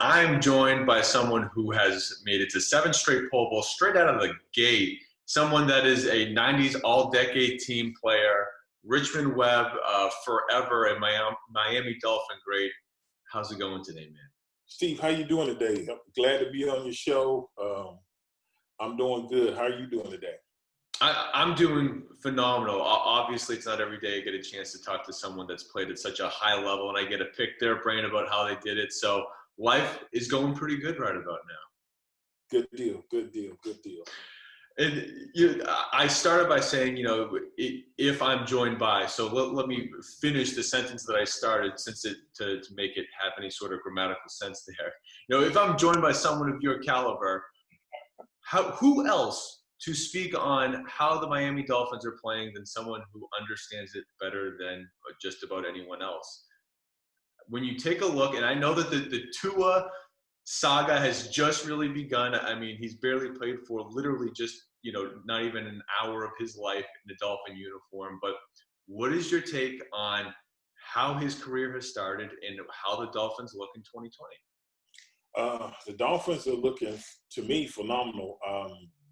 I'm joined by someone who has made it to 7 straight Pro Bowls straight out of the gate. Someone that is a 90s all-decade team player, Richmond Webb, forever a Miami Dolphin great. How's it going today, man? Steve, how you doing today? I'm glad to be on your show. I'm doing good. How are you doing today? I'm doing phenomenal. Obviously, it's not every day I get a chance to talk to someone that's played at such a high level, and I get to pick their brain about how they did it. So life is going pretty good right about now. Good deal. And I started by saying, if I'm joined by, so let me finish the sentence that I started to make it have any sort of grammatical sense there. If I'm joined by someone of your caliber, who else to speak on how the Miami Dolphins are playing than someone who understands it better than just about anyone else? When you take a look, and I know that the Tua saga has just really begun. I mean, he's barely played for literally just, not even an hour of his life in the Dolphin uniform. But what is your take on how his career has started and how the Dolphins look in 2020? The Dolphins are looking, to me, phenomenal.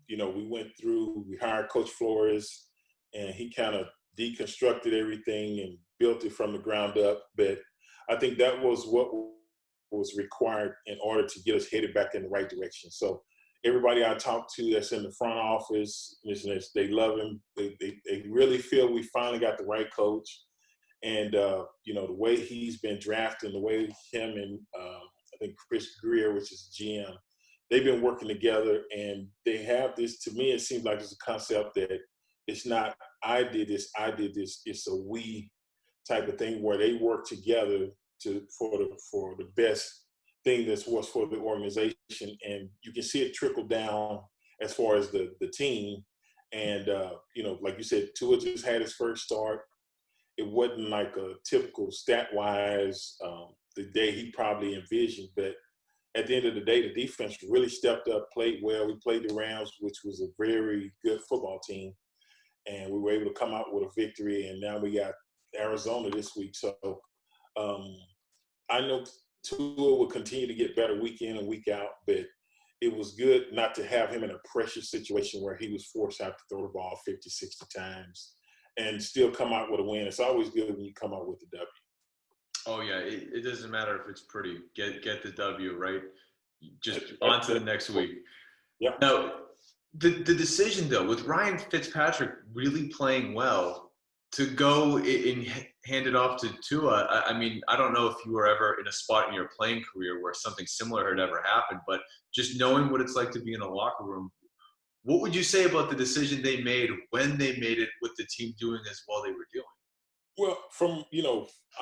We hired Coach Flores, and he kind of deconstructed everything and built it from the ground up. But I think that was what was required in order to get us headed back in the right direction. So everybody I talked to that's in the front office, they love him. They really feel we finally got the right coach. And, the way he's been drafted, the way him and I think Chris Greer, which is GM, they've been working together, and they have this. To me, it seems like it's a concept that it's not I did this. It's a we type of thing where they work together for the best thing that's what's for the organization, and you can see it trickle down as far as the team. And like you said, Tua just had his first start. It wasn't like a typical stat-wise the day he probably envisioned, but at the end of the day, the defense really stepped up, played well. We played the Rams, which was a very good football team, and we were able to come out with a victory. And now we got Arizona this week. So I know Tua will continue to get better week in and week out, but it was good not to have him in a pressure situation where he was forced out to throw the ball 50, 60 times and still come out with a win. It's always good when you come out with the W. Oh, yeah. It doesn't matter if it's pretty. Get the W, right? Just on to the next week. Yeah. Now, the decision, though, with Ryan Fitzpatrick really playing well, to go and hand it off to Tua, I mean, I don't know if you were ever in a spot in your playing career where something similar had ever happened, but just knowing what it's like to be in a locker room, what would you say about the decision they made when they made it with the team doing as well they were doing? Well,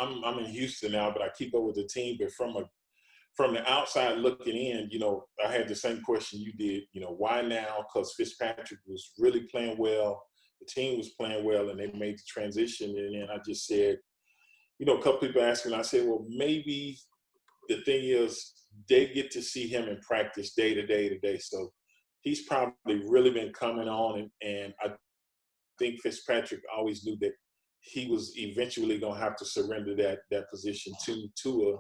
I'm in Houston now, but I keep up with the team. But from the outside looking in, I had the same question you did. Why now? Because Fitzpatrick was really playing well. The team was playing well, and they made the transition. And then I just said, a couple people asked me, and I said, well, maybe the thing is they get to see him in practice day to day. So he's probably really been coming on, and I think Fitzpatrick always knew that he was eventually going to have to surrender that position to Tua.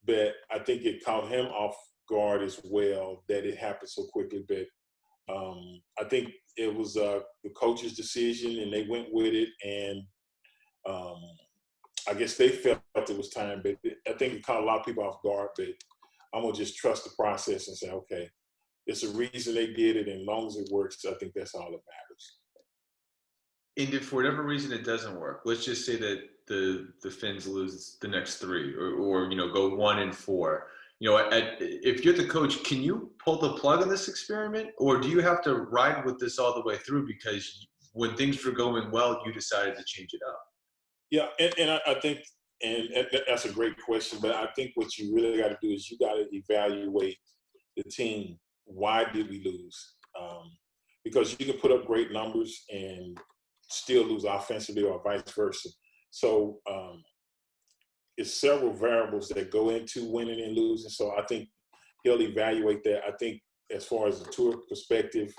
But I think it caught him off guard as well that it happened so quickly. But I think it was the coach's decision, and they went with it. And I guess they felt it was time. But I think it caught a lot of people off guard. But I'm going to just trust the process and say, okay, it's a reason they did it. And as long as it works, I think that's all that matters. And if for whatever reason it doesn't work, let's just say that the Fins lose the next 3 or go 1-4. If you're the coach, can you pull the plug on this experiment, or do you have to ride with this all the way through because when things were going well, you decided to change it up? Yeah, and I think and that's a great question, but I think what you really got to do is you got to evaluate the team. Why did we lose? Because you can put up great numbers and still lose offensively or vice versa. So it's several variables that go into winning and losing. So I think he'll evaluate that. I think as far as the Tua perspective,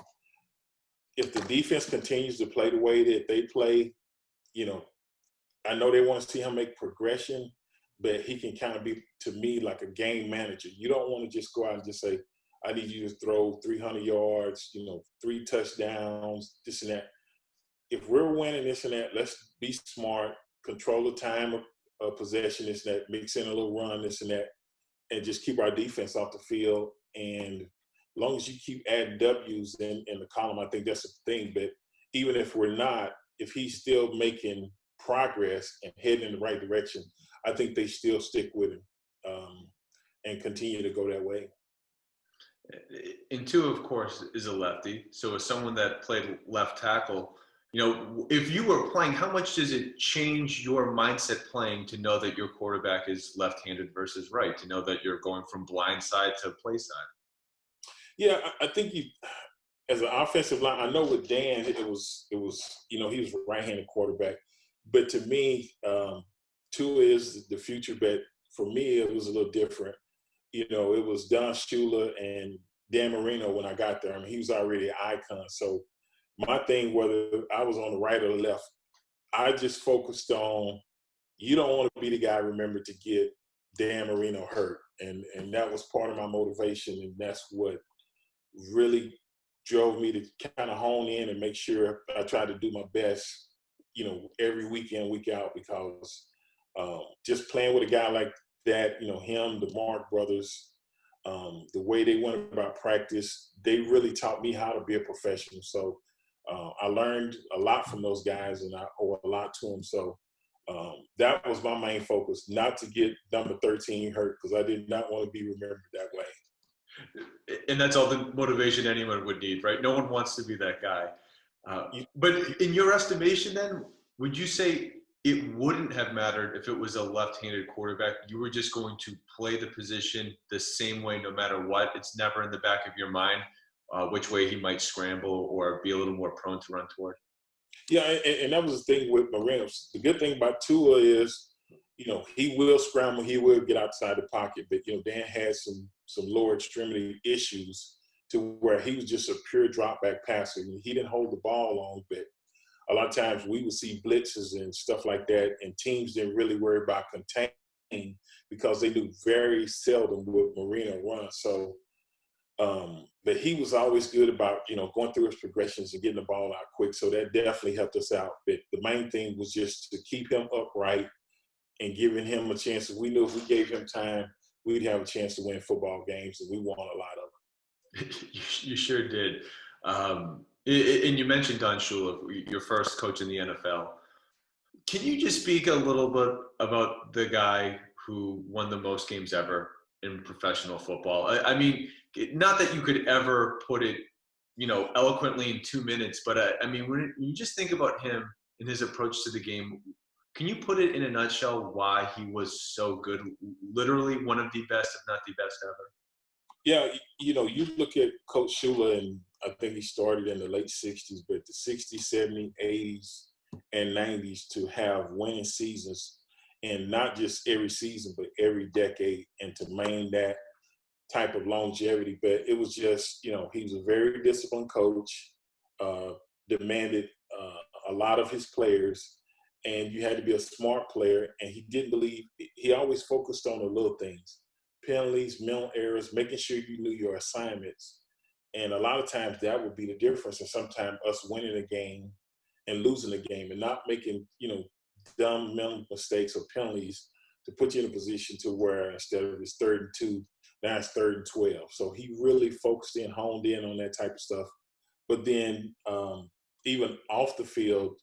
if the defense continues to play the way that they play, I know they want to see him make progression, but he can kind of be, to me, like a game manager. You don't want to just go out and just say, I need you to throw 300 yards, 3 touchdowns, this and that. If we're winning this and that, let's be smart, control the time of possession, this and that, mix in a little run, this and that, and just keep our defense off the field. And as long as you keep adding W's in the column, I think that's the thing. But even if we're not, if he's still making progress and heading in the right direction, I think they still stick with him and continue to go that way. And Tua, of course, is a lefty. So as someone that played left tackle, if you were playing, how much does it change your mindset playing to know that your quarterback is left-handed versus right, to know that you're going from blindside to play side? Yeah, I think as an offensive line, I know with Dan, it was he was a right-handed quarterback. But to me, Tua is the future, but for me, it was a little different. It was Don Shula and Dan Marino when I got there. I mean, he was already an icon. So my thing, whether I was on the right or the left, I just focused on, you don't want to be the guy remembered to get Dan Marino hurt. And that was part of my motivation. And that's what really drove me to kind of hone in and make sure I tried to do my best, every week in, week out, because just playing with a guy like that, him, the Mark brothers, the way they went about practice, they really taught me how to be a professional. So I learned a lot from those guys, and I owe a lot to them. So that was my main focus, not to get number 13 hurt, because I did not want to be remembered that way. And that's all the motivation anyone would need, right? No one wants to be that guy. But in your estimation then, would you say it wouldn't have mattered if it was a left-handed quarterback? You were just going to play the position the same way no matter what? It's never in the back of your mind which way he might scramble or be a little more prone to run toward? Yeah, and that was the thing with Marino. The good thing about Tua is, he will scramble, he will get outside the pocket, but Dan had some lower extremity issues to where he was just a pure drop back passer. He didn't hold the ball long, but a lot of times we would see blitzes and stuff like that, and teams didn't really worry about containing because they knew very seldom would Marino run. So, but he was always good about, going through his progressions and getting the ball out quick. So that definitely helped us out. But the main thing was just to keep him upright and giving him a chance. We knew if we gave him time, we'd have a chance to win football games, and we won a lot of them. You sure did. And you mentioned Don Shula, your first coach in the NFL. Can you just speak a little bit about the guy who won the most games ever in professional football? I mean, not that you could ever put it, eloquently in 2 minutes, but I mean, when you just think about him and his approach to the game, can you put it in a nutshell why he was so good? Literally one of the best, if not the best ever. Yeah, you look at Coach Shula, and I think he started in the late 60s, but the 60s, 70s, 80s, and 90s to have winning seasons, and not just every season, but every decade, and to maintain that type of longevity. But it was just, he was a very disciplined coach, demanded a lot of his players, and you had to be a smart player, and he always focused on the little things. Penalties, mental errors, making sure you knew your assignments. And a lot of times that would be the difference in sometimes us winning a game and losing a game, and not making, dumb mental mistakes or penalties to put you in a position to where instead of it's 3rd and 2, now it's 3rd and 12. So he really focused in, honed in on that type of stuff. But then even off the field,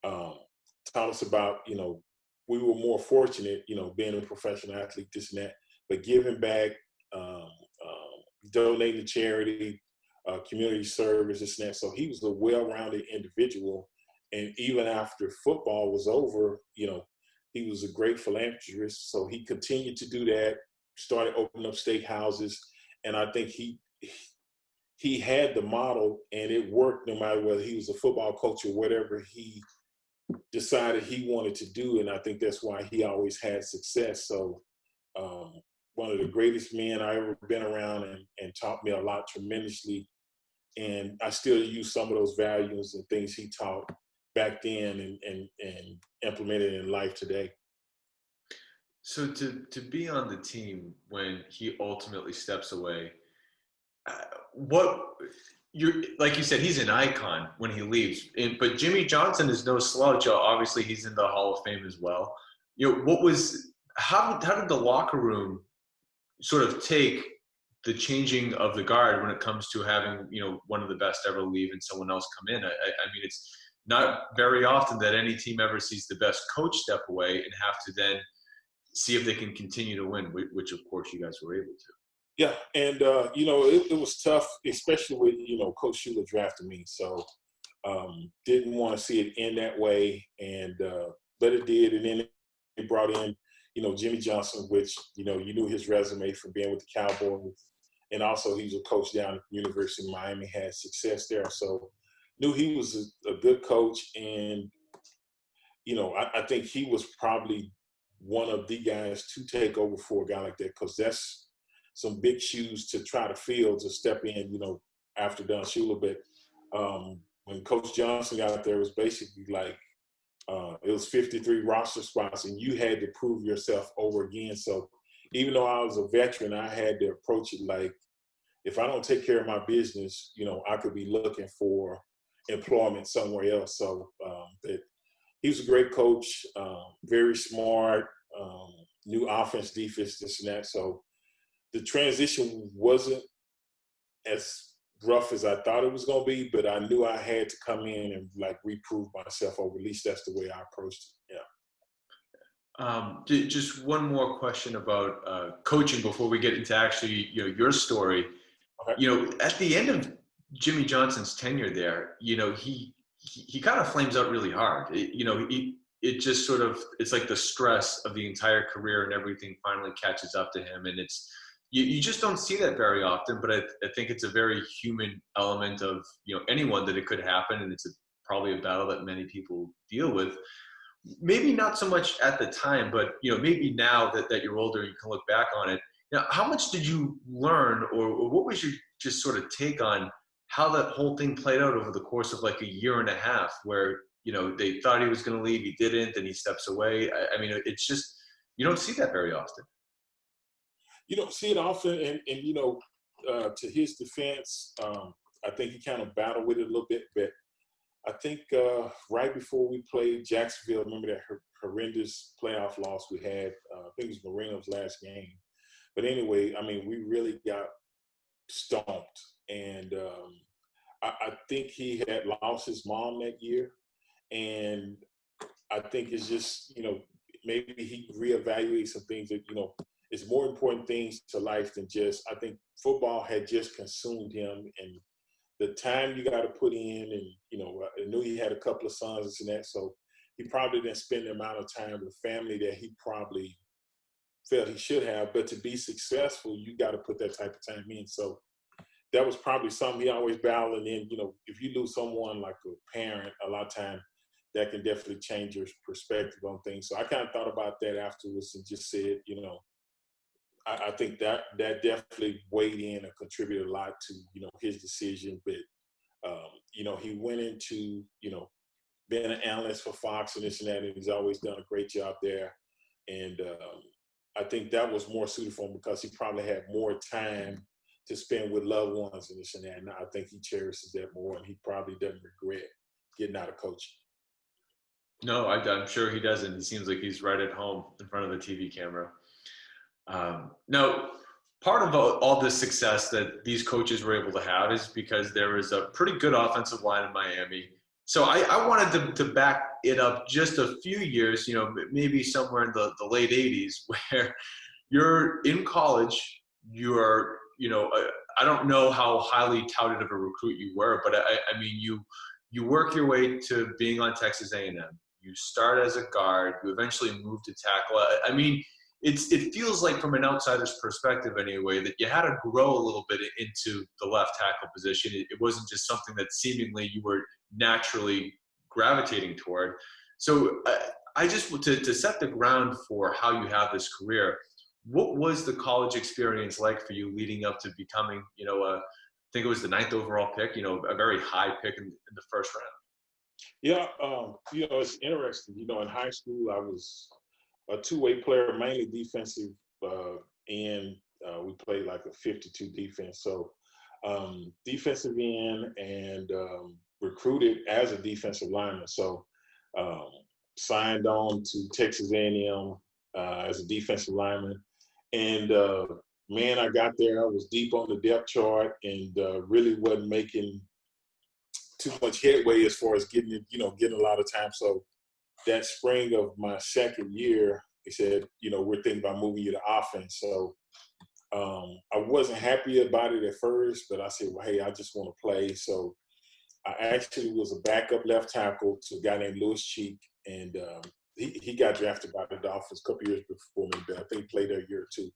taught us about, we were more fortunate, being a professional athlete, this and that, but giving back, donating to charity, community service, this and that. So he was a well-rounded individual. And even after football was over, he was a great philanthropist. So he continued to do that, started opening up steakhouses. And I think he had the model, and it worked no matter whether he was a football coach or whatever he decided he wanted to do. And I think that's why he always had success. So one of the greatest men I ever been around, and taught me a lot tremendously. And I still use some of those values and things he taught back then and implemented in life today. So to be on the team when he ultimately steps away, what you're like you said, he's an icon when he leaves. But Jimmy Johnson is no slouch. Obviously, he's in the Hall of Fame as well. What was how did the locker room sort of take the changing of the guard when it comes to having one of the best ever leave and someone else come in? I mean, it's not very often that any team ever sees the best coach step away and have to then see if they can continue to win, which of course you guys were able to. Yeah, and it was tough, especially with Coach Shula drafting me. So didn't want to see it end that way, and but it did. And then they brought in Jimmy Johnson, which you knew his resume from being with the Cowboys, and also he was a coach down at the University of Miami, had success there. So knew he was a good coach, and I think he was probably one of the guys to take over for a guy like that, because that's some big shoes to try to fill to step in, after Don Shula. But when Coach Johnson got there, it was basically like it was 53 roster spots, and you had to prove yourself over again. So even though I was a veteran, I had to approach it like, if I don't take care of my business, I could be looking for employment somewhere else. So that he was a great coach, very smart, new offense, defense, this and that. So the transition wasn't as rough as I thought it was going to be, but I knew I had to come in and like reprove myself, or at least that's the way I approached it. Yeah. Just one more question about coaching before we get into actually your story. Okay. At the end of Jimmy Johnson's tenure there, he kind of flames out really hard. It just sort of, it's like the stress of the entire career and everything finally catches up to him, and it's you just don't see that very often. But I think it's a very human element of anyone that it could happen, and it's probably a battle that many people deal with. Maybe not so much at the time, but maybe now that you're older, you can look back on it. How much did you learn, or what was your just sort of take on how that whole thing played out over the course of like a year and a half, where they thought he was going to leave, he didn't, and he steps away? I mean, it's just you don't see that very often. You don't see it often, and to his defense, I think he kind of battled with it a little bit, but I think right before we played Jacksonville, remember that horrendous playoff loss we had? I think it was Marino's last game. But anyway, I mean, we really got stomped. And I think he had lost his mom that year. And I think it's just, maybe he reevaluated some things that, it's more important things to life than just, I think football had just consumed him, and the time you got to put in, and, I knew he had a couple of sons and that, so he probably didn't spend the amount of time with family that he probably felt he should have. But to be successful, you got to put that type of time in. So that was probably something he always battled. And then, if you lose someone like a parent, a lot of time that can definitely change your perspective on things. So I kind of thought about that afterwards and just said, I think that definitely weighed in and contributed a lot to, his decision. But, he went into, being an analyst for Fox and this and that, and he's always done a great job there. And I think that was more suited for him because he probably had more time to spend with loved ones and this and that. And I think he cherishes that more, and he probably doesn't regret getting out of coaching. No, I'm sure he doesn't. He seems like he's right at home in front of the TV camera. Now, part of all this success that these coaches were able to have is because there was a pretty good offensive line in Miami. So I wanted to back it up just a few years, maybe somewhere in the late 80s, where you're in college, you're, I don't know how highly touted of a recruit you were, but I mean, you work your way to being on Texas A&M. You start as a guard, you eventually move to tackle. I mean, it feels like, from an outsider's perspective anyway, that you had to grow a little bit into the left tackle position. It wasn't just something that seemingly you were naturally gravitating toward. So I just, to set the ground for how you have this career, what was the college experience like for you leading up to becoming, I think it was the 9th overall pick, a very high pick in the first round? Yeah, it's interesting. In high school, I was a two-way player, mainly defensive end. We played like a 52 defense. So defensive end and recruited as a defensive lineman. So signed on to Texas A&M as a defensive lineman. And man, I got there, I was deep on the depth chart and really wasn't making too much headway as far as getting a lot of time. So that spring of my second year, they said, we're thinking about moving you to offense. So I wasn't happy about it at first, but I said, well, hey, I just want to play. So I actually was a backup left tackle to a guy named Lewis Cheek, and he got drafted by the Dolphins a couple years before me, but I think he played there a year or two.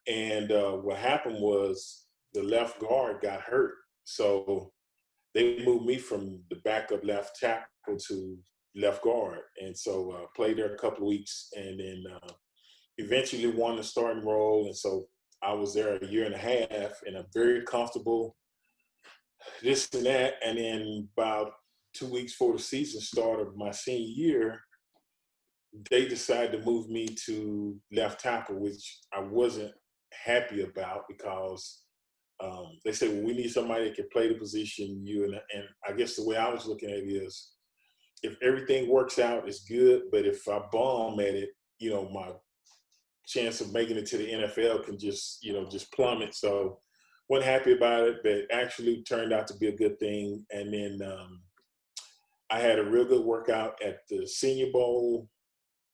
And what happened was the left guard got hurt. So they moved me from the backup left tackle to left guard. And so played there a couple of weeks and then eventually won the starting role. And so I was there a year and a half and I'm very comfortable, this and that. And then about 2 weeks before the season started of my senior year, they decided to move me to left tackle, which I wasn't happy about because they said, well, we need somebody that can play the position and I guess the way I was looking at it is if everything works out, it's good. But if I bomb at it, my chance of making it to the NFL can just plummet. So wasn't happy about it, but actually turned out to be a good thing. And then I had a real good workout at the Senior Bowl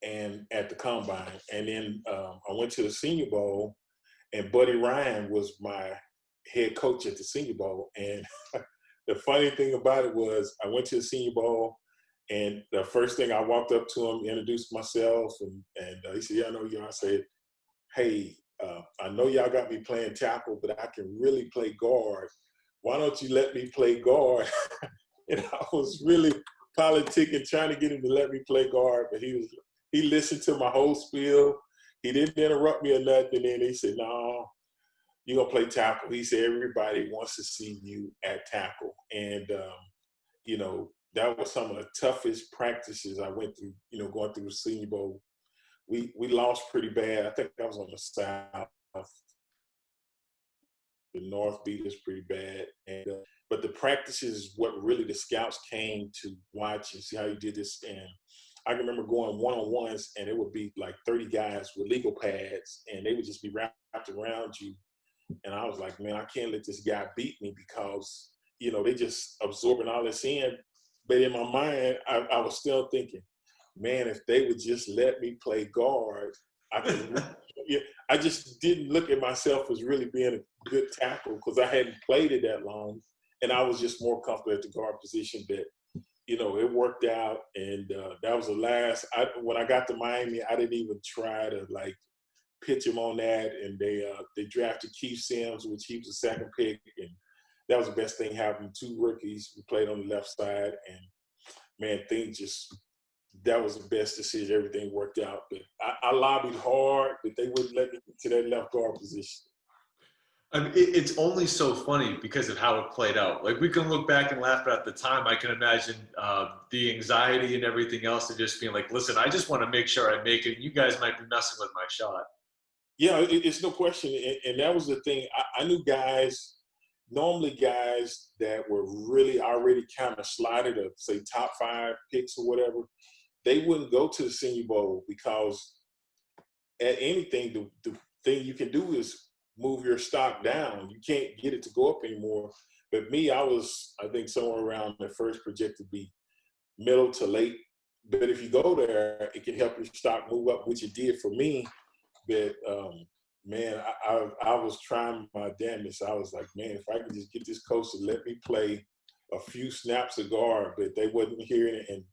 and at the Combine. And then I went to the Senior Bowl and Buddy Ryan was my head coach at the Senior Bowl. And the funny thing about it was I went to the Senior Bowl and the first thing I walked up to him, introduced myself, and he said, yeah, I know you. I said, hey, I know y'all got me playing tackle, but I can really play guard. Why don't you let me play guard? And I was really politicking, trying to get him to let me play guard, but he listened to my whole spiel. He didn't interrupt me or nothing. And then he said, no, you're going to play tackle. He said, everybody wants to see you at tackle. And, that was some of the toughest practices I went through, going through the Senior Bowl. We lost pretty bad. I think I was on the South. The North beat us pretty bad. And but the practices is what really the scouts came to watch and see how you did this. And I can remember going one-on-ones, and it would be like 30 guys with legal pads, and they would just be wrapped around you. And I was like, man, I can't let this guy beat me because, they just absorbing all this in. But in my mind, I was still thinking, man, if they would just let me play guard, I could. I just didn't look at myself as really being a good tackle because I hadn't played it that long, and I was just more comfortable at the guard position. But it worked out, and that was the last. When I got to Miami, I didn't even try to pitch him on that, and they drafted Keith Sims, which he was the second pick, and that was the best thing happened. 2 rookies who played on the left side, and man, that was the best decision. Everything worked out. But I lobbied hard, but they wouldn't let me get to that left guard position. I mean, it's only so funny because of how it played out. Like, we can look back and laugh, but at the time, I can imagine the anxiety and everything else, and just being like, listen, I just want to make sure I make it. You guys might be messing with my shot. Yeah, it's no question. And that was the thing. I knew guys, normally guys that were really already kind of slotted to, say, top 5 picks or whatever, they wouldn't go to the Senior Bowl because at anything, the thing you can do is move your stock down. You can't get it to go up anymore. But me, I was, I think, somewhere around the first projected to be middle to late. But if you go there, it can help your stock move up, which it did for me. But, man, I was trying my damnedest. I was like, man, if I could just get this coach to let me play a few snaps of guard, but they wasn't hearing it. And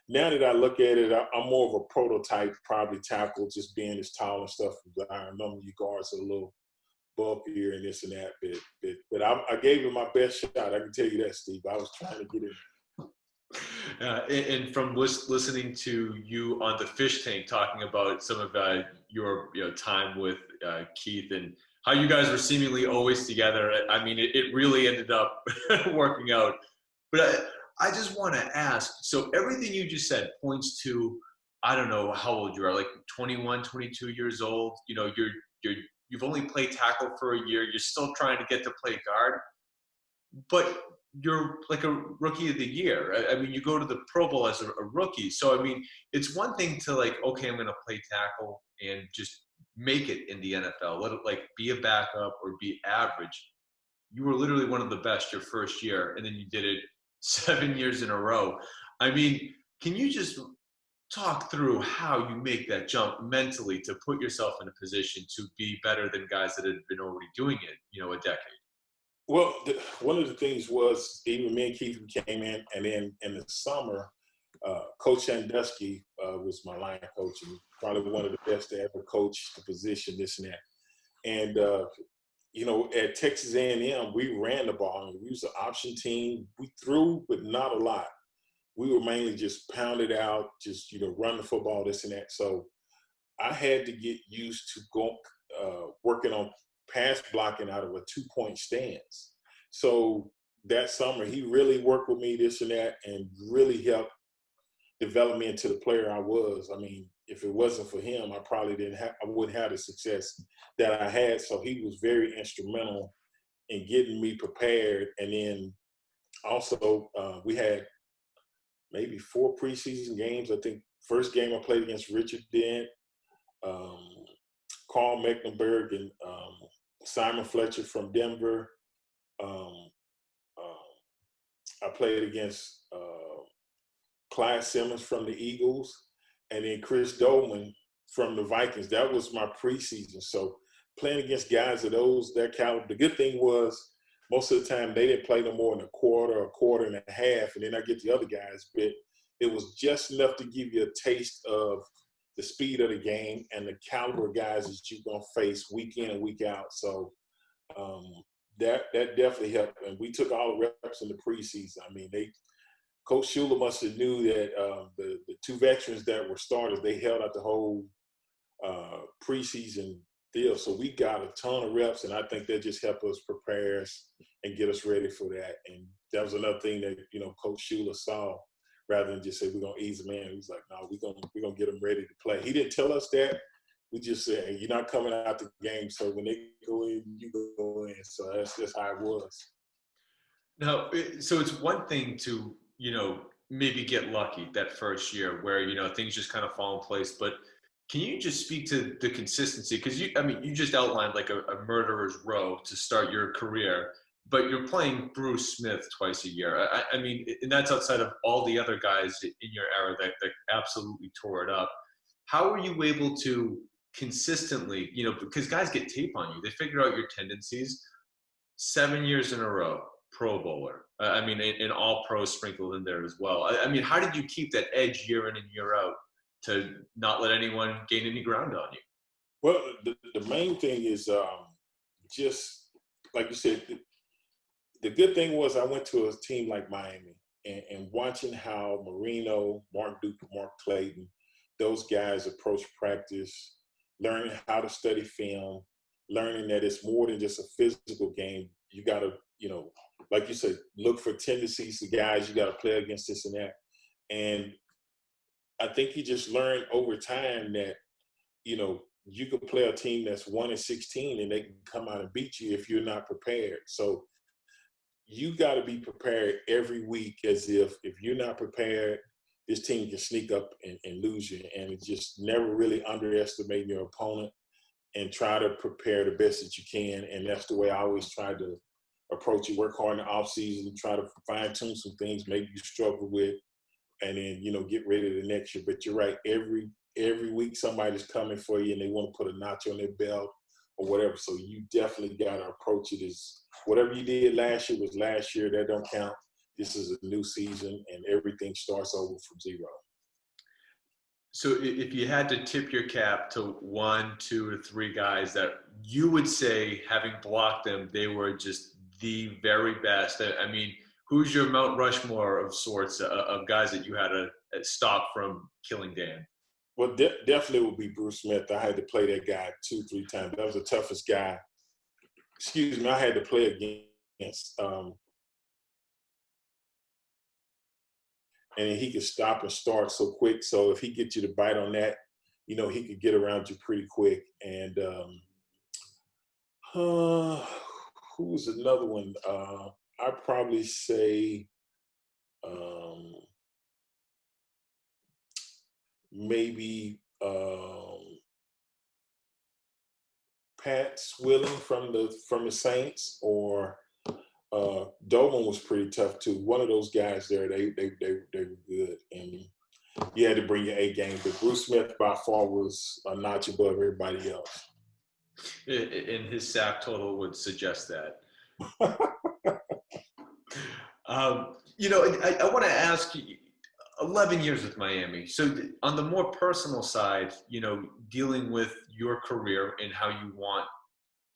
now that I look at it, I'm more of a prototype, probably tackle, just being as tall and stuff. I remember you guards are a little bulkier and this and that. But I gave it my best shot. I can tell you that, Steve. I was trying to get in. And from listening to you on the Fish Tank talking about some of your time with Keith and how you guys were seemingly always together, I mean, it really ended up working out. But I just want to ask, so everything you just said points to I don't know how old you are, like 21, 22 years old. You've only played tackle for a year. You're still trying to get to play guard, but you're like a rookie of the year. I mean, you go to the Pro Bowl as a rookie. So, I mean, it's one thing to like, okay, I'm going to play tackle and just make it in the NFL. Let it like be a backup or be average. You were literally one of the best your first year, and then you did it 7 years in a row. I mean, can you just talk through how you make that jump mentally to put yourself in a position to be better than guys that had been already doing it, a decade? Well, one of the things was even me and Keith came in, and then in the summer, Coach Sandusky was my line coach, and probably one of the best to ever coach the position, this and that. And at Texas A&M, we ran the ball, and we was an option team. We threw, but not a lot. We were mainly just pounded out, just run the football, this and that. So I had to get used to working on pass blocking out of a 2-point stance. So that summer, he really worked with me, this and that, and really helped develop me into the player I was. I mean, if it wasn't for him, I wouldn't have the success that I had. So he was very instrumental in getting me prepared. And then also we had maybe 4 preseason games. I think first game I played against Richard Dent, Carl Mecklenburg, and Simon Fletcher from Denver. I played against Clyde Simmons from the Eagles, and then Chris Dolman from the Vikings. That was my preseason. So playing against guys of that caliber, the good thing was most of the time they didn't play no more than a quarter and a half, and then I get the other guys. But it was just enough to give you a taste of the speed of the game and the caliber of guys that you're going to face week in and week out. So that definitely helped. And we took all the reps in the preseason. I mean, Coach Shula must have knew that the 2 veterans that were starters, they held out the whole preseason deal. So we got a ton of reps, and I think that just helped us prepare us and get us ready for that. And that was another thing that, Coach Shula saw. Rather than just say we're gonna ease them in, he was like, "No, we're gonna get them ready to play." He didn't tell us that. We just said, "Hey, you're not coming out the game, so when they go in, you go in." So that's just how it was. Now, so it's one thing to, maybe get lucky that first year where, things just kind of fall in place. But can you just speak to the consistency? Because you just outlined like a murderer's row to start your career, but you're playing Bruce Smith twice a year. I mean, and that's outside of all the other guys in your era that absolutely tore it up. How were you able to consistently, because guys get tape on you, they figure out your tendencies. 7 years in a row, Pro Bowler. I mean, and all pros sprinkled in there as well. I mean, how did you keep that edge year in and year out to not let anyone gain any ground on you? Well, the main thing is just like you said. The good thing was I went to a team like Miami, and watching how Marino, Mark Duke, Mark Clayton, those guys approach practice, learning how to study film, learning that it's more than just a physical game. You got to, like you said, look for tendencies of guys you got to play against, this and that. And I think you just learn over time that, you could play a team that's 1-16 and they can come out and beat you if you're not prepared. So you got to be prepared every week, as if you're not prepared, this team can sneak up and lose you. And it's just never really underestimating your opponent and try to prepare the best that you can. And that's the way I always try to approach it. Work hard in the offseason, try to fine-tune some things maybe you struggle with, and then, get ready the next year. But you're right, every week somebody's coming for you and they want to put a notch on their belt or whatever. So you definitely got to approach it as whatever you did last year was last year. That don't count. This is a new season, and everything starts over from zero. So if you had to tip your cap to 1, 2, or 3 guys that you would say, having blocked them, they were just the very best. I mean, who's your Mount Rushmore of sorts of guys that you had to stop from killing Dan? Well, definitely would be Bruce Smith. I had to play that guy 2-3 times. That was the toughest guy. I had to play against. and he could stop and start so quick. So if he gets you to bite on that, he could get around you pretty quick. And uh, who's another one? I'd probably say um, maybe Pat Swilling from the Saints, or Dolan was pretty tough too. One of those guys there, they were good, and you had to bring your A game. But Bruce Smith by far was a notch above everybody else. And his sack total would suggest that. I want to ask you, 11 years with Miami. So on the more personal side, dealing with your career and how you want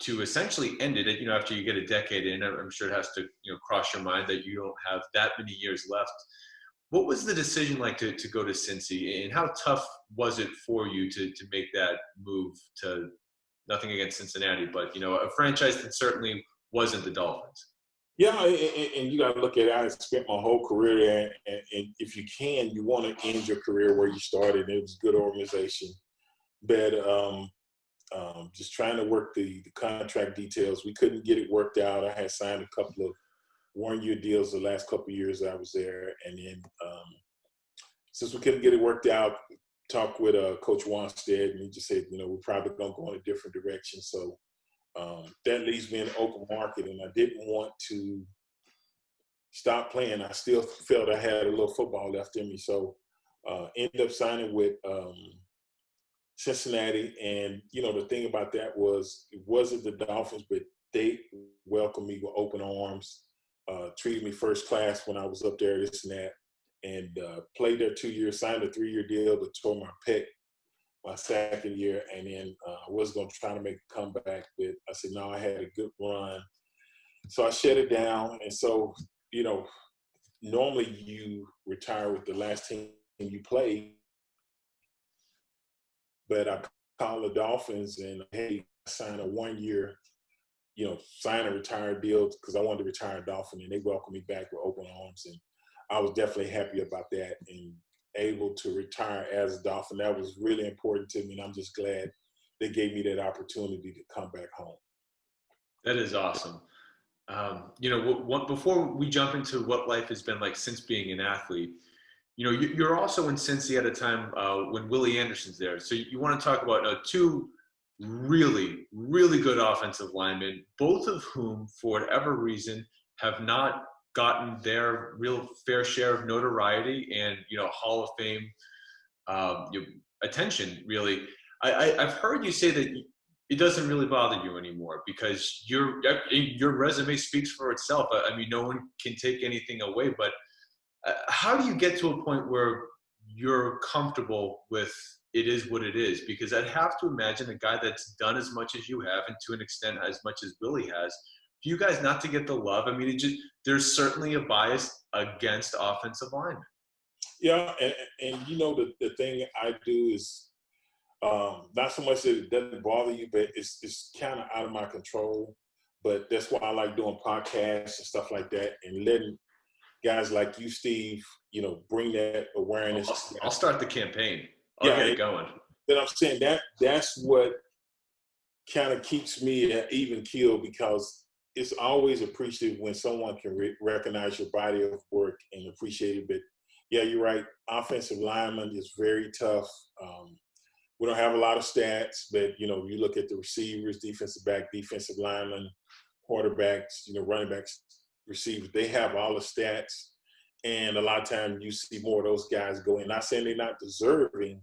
to essentially end it, after you get a decade in, I'm sure it has to, cross your mind that you don't have that many years left. What was the decision like to go to Cincy, and how tough was it for you to make that move to, nothing against Cincinnati, but, a franchise that certainly wasn't the Dolphins? Yeah, and you got to look at it. I spent my whole career there, and if you can, you want to end your career where you started. It was a good organization, but just trying to work the contract details. We couldn't get it worked out. I had signed a couple of one-year deals the last couple of years I was there, and then since we couldn't get it worked out, talked with Coach Wanstead, and he just said, we're probably going to go in a different direction. So that leaves me in the open market, and I didn't want to stop playing. I still felt I had a little football left in me. So ended up signing with Cincinnati. And, the thing about that was it wasn't the Dolphins, but they welcomed me with open arms, treated me first class when I was up there, this and that, and played there 2 years, signed a 3-year deal, but tore my pec my second year, and then I was going to try to make a comeback, but I said, no, I had a good run. So I shut it down. And so, normally you retire with the last team you play, but I called the Dolphins and, hey, sign a 1-year, sign a retired deal because I wanted to retire a Dolphin, and they welcomed me back with open arms. And I was definitely happy about that, and able to retire as a Dolphin. That was really important to me, and I'm just glad they gave me that opportunity to come back home. That is awesome. Before we jump into what life has been like since being an athlete, you're also in Cincy at a time when Willie Anderson's there. So you want to talk about two really, really good offensive linemen, both of whom, for whatever reason, have not gotten their real fair share of notoriety and, Hall of Fame attention, really. I've heard you say that it doesn't really bother you anymore because your resume speaks for itself. I mean, no one can take anything away, but how do you get to a point where you're comfortable with it is what it is? Because I'd have to imagine a guy that's done as much as you have, and to an extent as much as Willie has, for you guys not to get the love. I mean, there's certainly a bias against offensive linemen. Yeah, and the thing I do is not so much that it doesn't bother you, but it's kind of out of my control. But that's why I like doing podcasts and stuff like that, and letting guys like you, Steve, bring that awareness. I'll start the campaign. I'll get it going. Then I'm saying that's what kind of keeps me at even keel, because it's always appreciative when someone can recognize your body of work and appreciate it. But yeah, you're right. Offensive lineman is very tough. We don't have a lot of stats, but you look at the receivers, defensive back, defensive lineman, quarterbacks, running backs, receivers. They have all the stats, and a lot of times you see more of those guys go in. Not saying they're not deserving,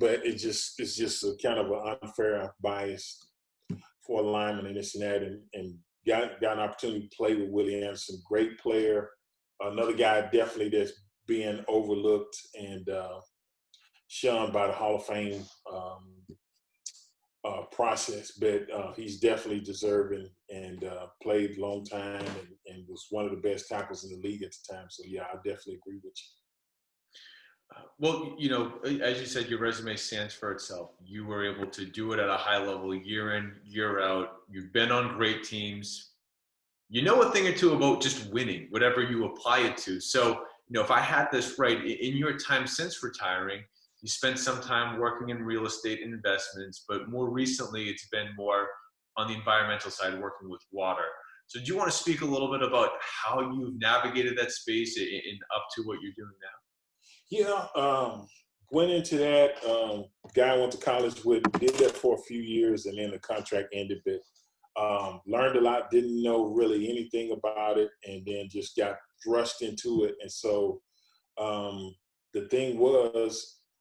but it's just a kind of an unfair bias for a lineman and this and that. And got an opportunity to play with Willie Anderson, great player. Another guy definitely that's being overlooked and shunned by the Hall of Fame process, but he's definitely deserving, and played a long time and was one of the best tackles in the league at the time. So yeah, I definitely agree with you. Well, as you said, your resume stands for itself. You were able to do it at a high level year in, year out. You've been on great teams. You know a thing or two about just winning, whatever you apply it to. So if I had this right, in your time since retiring, you spent some time working in real estate and investments, but more recently it's been more on the environmental side, working with water. So do you want to speak a little bit about how you've navigated that space and up to what you're doing now? Yeah, went into that. Guy I went to college with, did that for a few years, and then the contract ended. But learned a lot, didn't know really anything about it, and then just got thrust into it. And so the thing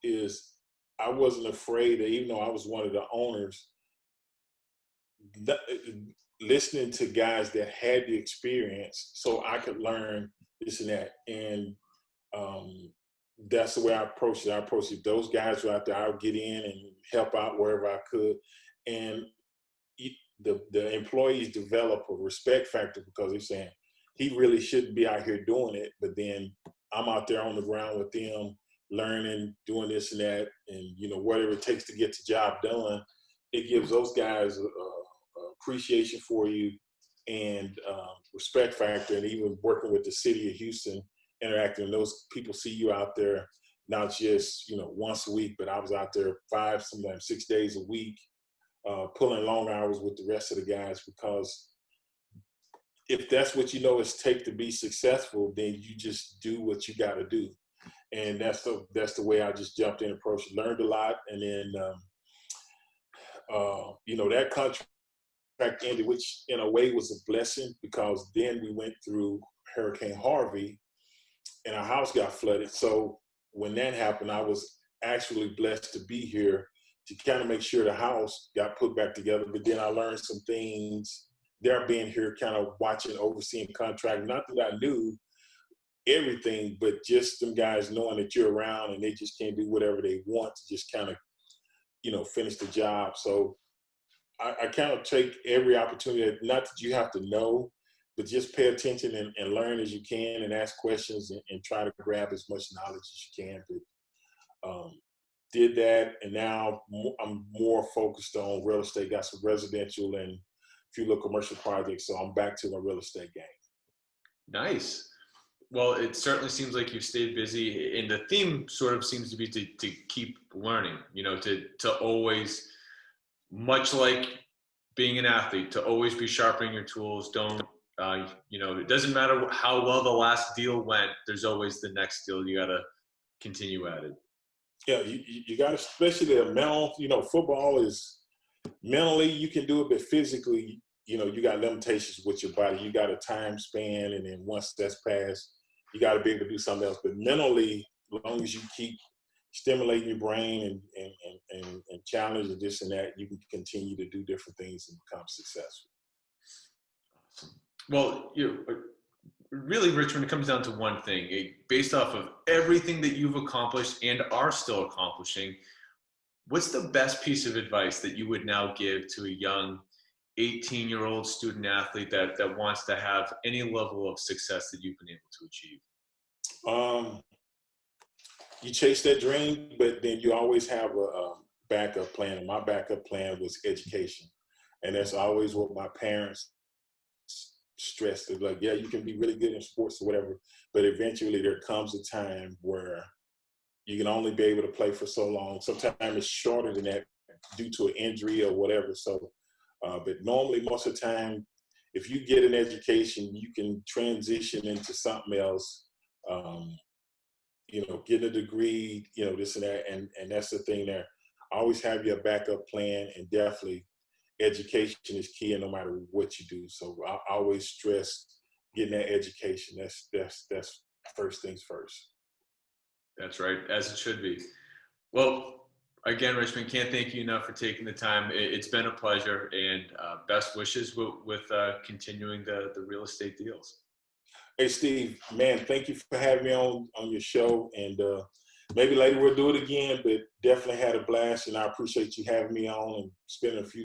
is I wasn't afraid that, even though I was one of the owners, listening to guys that had the experience so I could learn this and that. And that's the way I approached it. I approached it. Those guys were out there, I would get in and help out wherever I could. And the employees develop a respect factor because they're saying, he really shouldn't be out here doing it. But then I'm out there on the ground with them, learning, doing this and that, and whatever it takes to get the job done. It gives those guys appreciation for you and respect factor. And even working with the city of Houston, interacting, those people see you out there not just once a week, but I was out there 5, sometimes 6 days a week, pulling long hours with the rest of the guys, because if that's what it's take to be successful, then you just do what you got to do. And that's the way I just jumped in, approached, learned a lot. And then that contract ended, which in a way was a blessing, because then we went through Hurricane Harvey and our house got flooded. So when that happened, I was actually blessed to be here to kind of make sure the house got put back together. But then I learned some things there, being here, kind of watching, overseeing contract. Not that I knew everything, but just them guys knowing that you're around and they just can't do whatever they want to just kind of, finish the job. So I kind of take every opportunity, not that you have to know, but just pay attention and learn as you can, and ask questions and try to grab as much knowledge as you can. But did that, and now I'm more focused on real estate. Got some residential and a few little commercial projects, so I'm back to my real estate game. Nice. Well, it certainly seems like you've stayed busy, and the theme sort of seems to be to keep learning, to always, much like being an athlete, to always be sharpening your tools. Don't, it doesn't matter how well the last deal went, there's always the next deal. You got to continue at it. Yeah, you got to, especially the mental, football is mentally, you can do it, but physically, you got limitations with your body. You got a time span, and then once that's passed, you got to be able to do something else. But mentally, as long as you keep stimulating your brain and challenging this and that, you can continue to do different things and become successful. Awesome. Well, really, Richmond, it comes down to one thing. Based off of everything that you've accomplished and are still accomplishing, what's the best piece of advice that you would now give to a young 18-year-old student athlete that wants to have any level of success that you've been able to achieve? You chase that dream, but then you always have a backup plan. And my backup plan was education. And that's always what my parents stressed. They're like, yeah, you can be really good in sports or whatever, but eventually there comes a time where you can only be able to play for so long. Sometimes it's shorter than that due to an injury or whatever. So, but normally, most of the time, if you get an education, you can transition into something else. Get a degree, this and that, and that's the thing there. Always have your backup plan, and definitely education is key, and no matter what you do. So I always stress getting that education. That's first things first. That's right, as it should be. Well, again, Richmond, can't thank you enough for taking the time. It's been a pleasure, and best wishes with continuing the real estate deals. Hey, Steve, man, thank you for having me on your show. And maybe later we'll do it again, but definitely had a blast. And I appreciate you having me on and spending a few